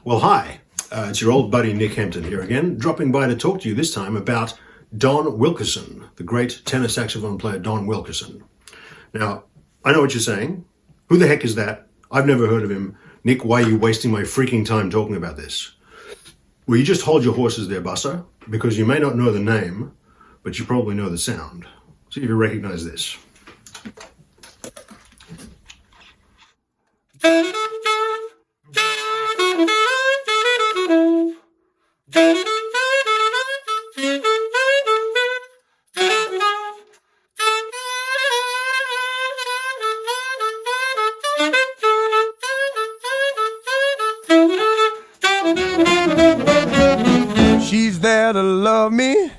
Well, hi, it's your old buddy Nick Hampton here again, dropping by to talk to you this time about Don Wilkerson, the great tenor saxophone player Don Wilkerson. Now, I know what you're saying. Who the heck is that? I've never heard of him. Nick, why are you wasting my freaking time talking about this? Well, you just hold your horses there, Buster, because you may not know the name, but you probably know the sound. See if you recognize this. She's there to love me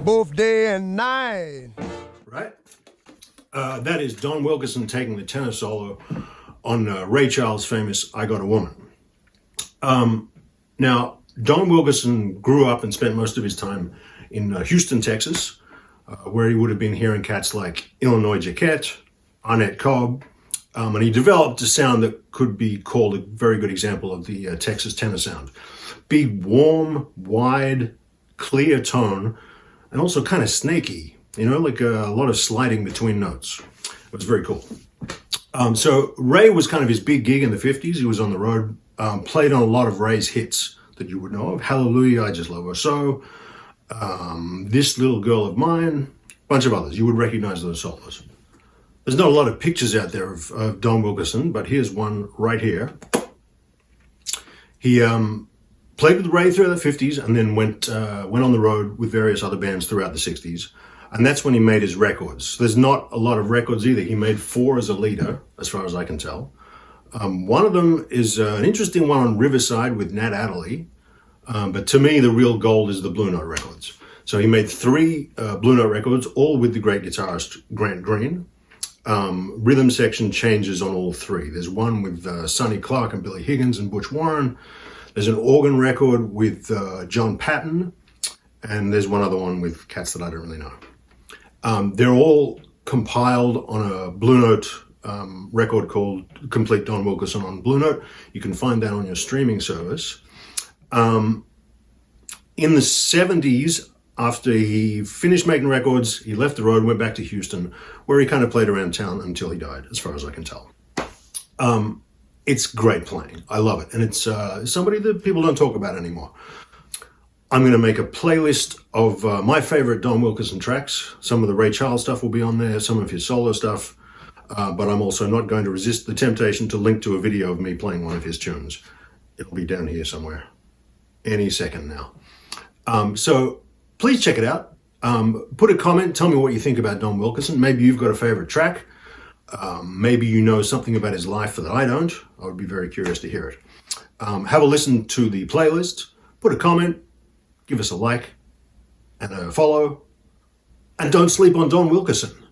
both day and night. Right? That is Don Wilkerson taking the tenor solo on Ray Charles' famous I Got a Woman. Now, Don Wilkerson grew up and spent most of his time in Houston, Texas, where he would have been hearing cats like Illinois Jacquet, Arnett Cobb, and he developed a sound that could be called a very good example of the Texas tenor sound. Big, warm, wide, clear tone, and also kind of snaky, like a lot of sliding between notes. It was very cool. So Ray was kind of his big gig in the 50s. He was on the road, played on a lot of Ray's hits that you would know of. Hallelujah, I Just Love Her So, This Little Girl of Mine, a bunch of others. You would recognize those solos. There's not a lot of pictures out there of Don Wilkerson, but here's one right here. He played with Ray throughout the 50s and then went on the road with various other bands throughout the 60s. And that's when he made his records. There's not a lot of records either. He made 4 as a leader, as far as I can tell. One of them is an interesting one on Riverside with Nat Adderley. But to me, the real gold is the Blue Note records. So he made 3 Blue Note records, all with the great guitarist Grant Green. Rhythm section changes on all 3. There's one with Sonny Clark and Billy Higgins and Butch Warren. There's an organ record with John Patton. And there's one other one with cats that I don't really know. They're all compiled on a Blue Note record called Complete Don Wilkerson on Blue Note. You can find that on your streaming service. In the 70s, after he finished making records, he left the road and went back to Houston, where he kind of played around town until he died, as far as I can tell. It's great playing. I love it. And it's somebody that people don't talk about anymore. I'm going to make a playlist of my favorite Don Wilkerson tracks. Some of the Ray Charles stuff will be on there, some of his solo stuff. But I'm also not going to resist the temptation to link to a video of me playing one of his tunes. It'll be down here somewhere any second now. So please check it out. Put a comment. Tell me what you think about Don Wilkerson. Maybe you've got a favorite track. Maybe you know something about his life that I don't. I would be very curious to hear it. Have a listen to the playlist. Put a comment. Give us a like and a follow. And don't sleep on Don Wilkerson.